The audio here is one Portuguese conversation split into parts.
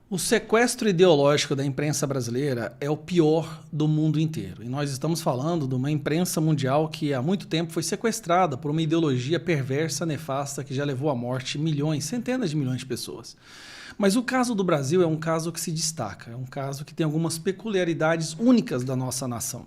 O sequestro ideológico da imprensa brasileira é o pior do mundo inteiro. E nós estamos falando de uma imprensa mundial que há muito tempo foi sequestrada por uma ideologia perversa, nefasta, que já levou à morte milhões, centenas de milhões de pessoas. Mas o caso do Brasil é um caso que se destaca, é um caso que tem algumas peculiaridades únicas da nossa nação.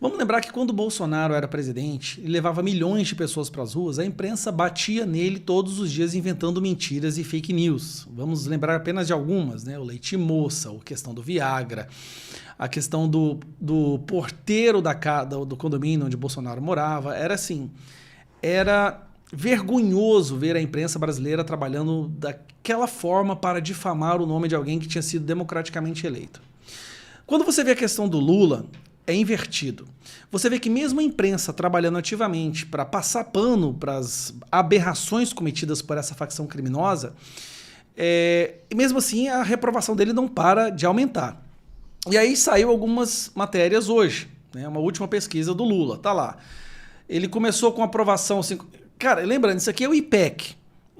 Vamos lembrar que quando o Bolsonaro era presidente e levava milhões de pessoas para as ruas, a imprensa batia nele todos os dias inventando mentiras e fake news. Vamos lembrar apenas de algumas, né? O leite moça, a questão do Viagra, a questão do porteiro do condomínio onde Bolsonaro morava. Era assim, era vergonhoso ver a imprensa brasileira trabalhando daquela forma para difamar o nome de alguém que tinha sido democraticamente eleito. Quando você vê a questão do Lula, é invertido. Você vê que mesmo a imprensa trabalhando ativamente para passar pano para as aberrações cometidas por essa facção criminosa, mesmo assim a reprovação dele não para de aumentar. E aí saiu algumas matérias hoje, né? Uma última pesquisa do Lula, tá lá. Ele começou com aprovação... Cara, lembrando, isso aqui é o IPEC.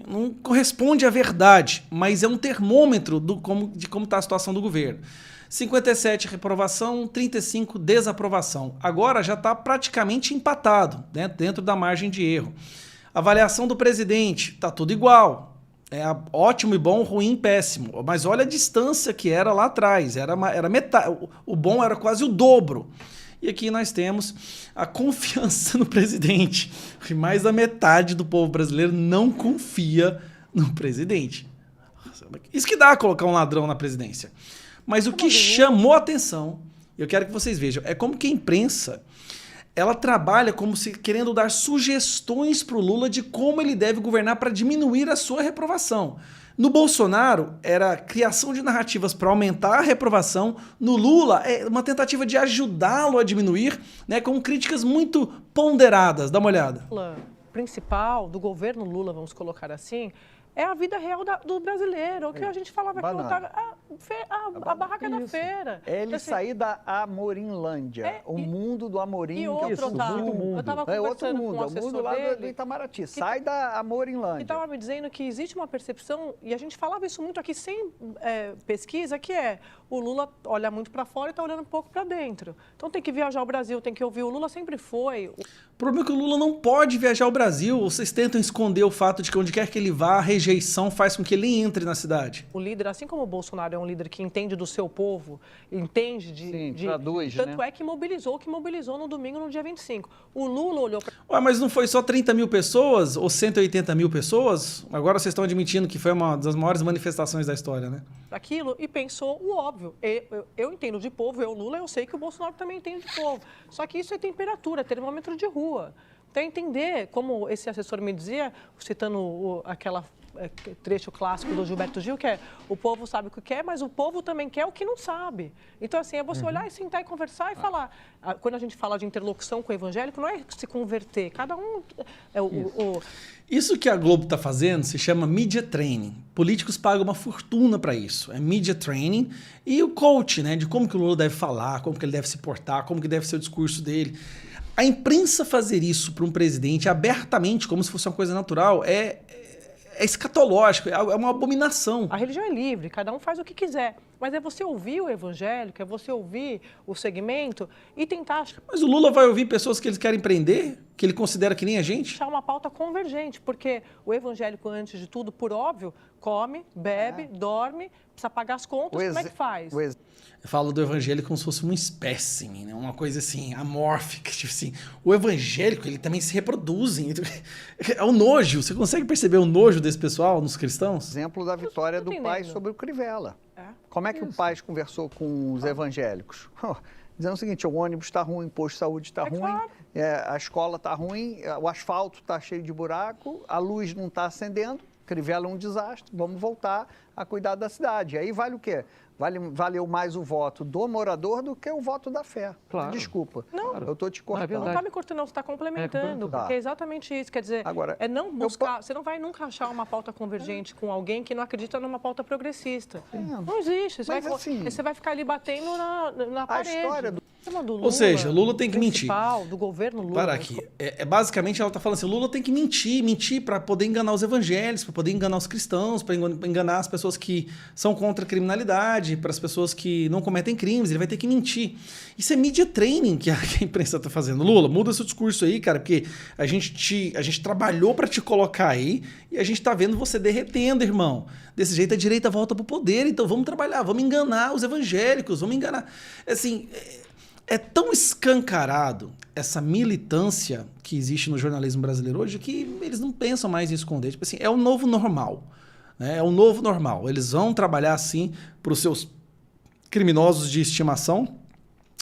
Não corresponde à verdade, mas é um termômetro de como está a situação do governo. 57 reprovação, 35 desaprovação. Agora já está praticamente empatado, né, dentro da margem de erro. Avaliação do presidente, está tudo igual. Ótimo e bom, ruim, péssimo. Mas olha a distância que era lá atrás. Era metade. O bom era quase o dobro. E aqui nós temos a confiança no presidente. Mais da metade do povo brasileiro não confia no presidente. Isso que dá a colocar um ladrão na presidência. Mas o que chamou a atenção, eu quero que vocês vejam, é como que a imprensa ela trabalha como se querendo dar sugestões para o Lula de como ele deve governar para diminuir a sua reprovação. No Bolsonaro, era criação de narrativas para aumentar a reprovação. No Lula, é uma tentativa de ajudá-lo a diminuir, né, com críticas muito ponderadas. Dá uma olhada. O principal do governo Lula, vamos colocar assim, é a vida real do brasileiro. O que a gente falava aqui, a barraca da feira. É ele sair da Amorinlândia, o mundo do Amorim. E outro, eu estava conversando com um assessor o mundo lá dele, do Itamaraty. Sai da Amorinlândia. que estava me dizendo que existe uma percepção, e a gente falava isso muito aqui sem pesquisa, que o Lula olha muito para fora e está olhando um pouco para dentro. Então tem que viajar ao Brasil, tem que ouvir. O Lula sempre foi... O problema é que o Lula não pode viajar ao Brasil. Vocês tentam esconder o fato de que onde quer que ele vá, a rejeição faz com que ele entre na cidade. O líder, assim como o Bolsonaro é um líder que entende do seu povo, entende de traduz, tanto né? é que mobilizou no domingo, no dia 25. O Lula olhou para... Ué, mas não foi só 30 mil pessoas ou 180 mil pessoas? Agora vocês estão admitindo que foi uma das maiores manifestações da história, né? Aquilo e pensou o óbvio. Eu entendo de povo, Lula, eu sei que o Bolsonaro também entende de povo. Só que isso é temperatura, é termômetro de rua. Então, entender, como esse assessor me dizia, citando aquela trecho clássico do Gilberto Gil, que é o povo sabe o que quer, mas o povo também quer o que não sabe. Então, assim, é você olhar e sentar e conversar e falar. Quando a gente fala de interlocução com o evangélico, não é se converter. Cada um... Isso que a Globo está fazendo se chama media training. Políticos pagam uma fortuna para isso. É media training e o coach, né, de como que o Lula deve falar, como que ele deve se portar, como que deve ser o discurso dele. A imprensa fazer isso para um presidente abertamente, como se fosse uma coisa natural, é escatológico, é uma abominação. A religião é livre, cada um faz o que quiser. Mas é você ouvir o evangélico, é você ouvir o segmento e tentar... Mas o Lula vai ouvir pessoas que eles querem prender, que ele considera que nem a gente? Achar uma pauta convergente, porque o evangélico, antes de tudo, por óbvio, come, bebe, dorme, precisa pagar as contas, como é que faz? Eu falo do evangélico como se fosse uma espécime, né? Uma coisa assim, amórfica, tipo assim. O evangélico, ele também se reproduz. É o nojo. Você consegue perceber o nojo desse pessoal nos cristãos? Exemplo da vitória do pai sobre o Crivella. Como é que o pai conversou com os evangélicos? Dizendo o seguinte, o ônibus está ruim, o posto de saúde está ruim, claro. A escola está ruim, o asfalto está cheio de buraco, a luz não está acendendo, Crivella é um desastre, vamos voltar a cuidar da cidade. Aí vale o quê? Valeu mais o voto do morador do que o voto da fé. Claro. Desculpa, não, eu estou te cortando. Não está me cortando, não, você está complementando, porque é exatamente isso. Quer dizer, agora, não buscar, você não vai nunca achar uma pauta convergente com alguém que não acredita numa pauta progressista. Não existe, você vai ficar ali batendo na parede. Tema do Lula, Ou seja, Lula tem que mentir. do governo Lula. Para aqui. Basicamente, ela está falando assim, Lula tem que mentir para poder enganar os evangélicos, para poder enganar os cristãos, para enganar as pessoas que são contra a criminalidade, para as pessoas que não cometem crimes, ele vai ter que mentir. Isso é media training que a imprensa está fazendo. Lula, muda seu discurso aí, cara, porque a gente trabalhou para te colocar aí e a gente está vendo você derretendo, irmão. Desse jeito a direita volta para o poder, então vamos trabalhar, vamos enganar os evangélicos, vamos enganar... Assim... É tão escancarado essa militância que existe no jornalismo brasileiro hoje que eles não pensam mais em esconder. Tipo assim, é o novo normal. Né? É o novo normal. Eles vão trabalhar assim para os seus criminosos de estimação,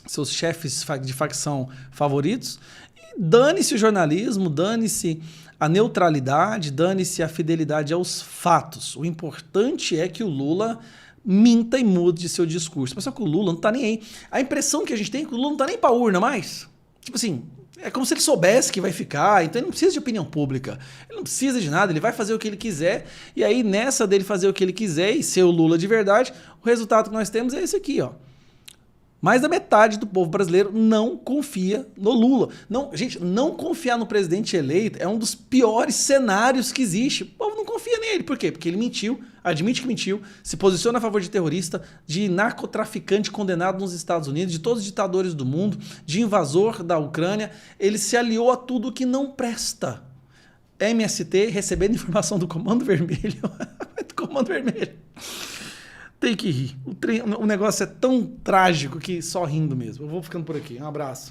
seus chefes de facção favoritos. E dane-se o jornalismo, dane-se a neutralidade, dane-se a fidelidade aos fatos. O importante é que o Lula minta e mude seu discurso. Mas só que o Lula não tá nem aí. A impressão que a gente tem é que o Lula não tá nem pra urna mais. Tipo assim, é como se ele soubesse que vai ficar, então ele não precisa de opinião pública. Ele não precisa de nada, ele vai fazer o que ele quiser. E aí, nessa dele fazer o que ele quiser e ser o Lula de verdade, o resultado que nós temos é esse aqui, ó. Mais da metade do povo brasileiro não confia no Lula. Não, gente, não confiar no presidente eleito é um dos piores cenários que existe. O povo não confia nele. Por quê? Porque ele mentiu, admite que mentiu, se posiciona a favor de terrorista, de narcotraficante condenado nos Estados Unidos, de todos os ditadores do mundo, de invasor da Ucrânia. Ele se aliou a tudo que não presta. MST recebendo informação do Comando Vermelho. Do Comando Vermelho. Tem que rir. O negócio é tão trágico que só rindo mesmo. Eu vou ficando por aqui. Um abraço.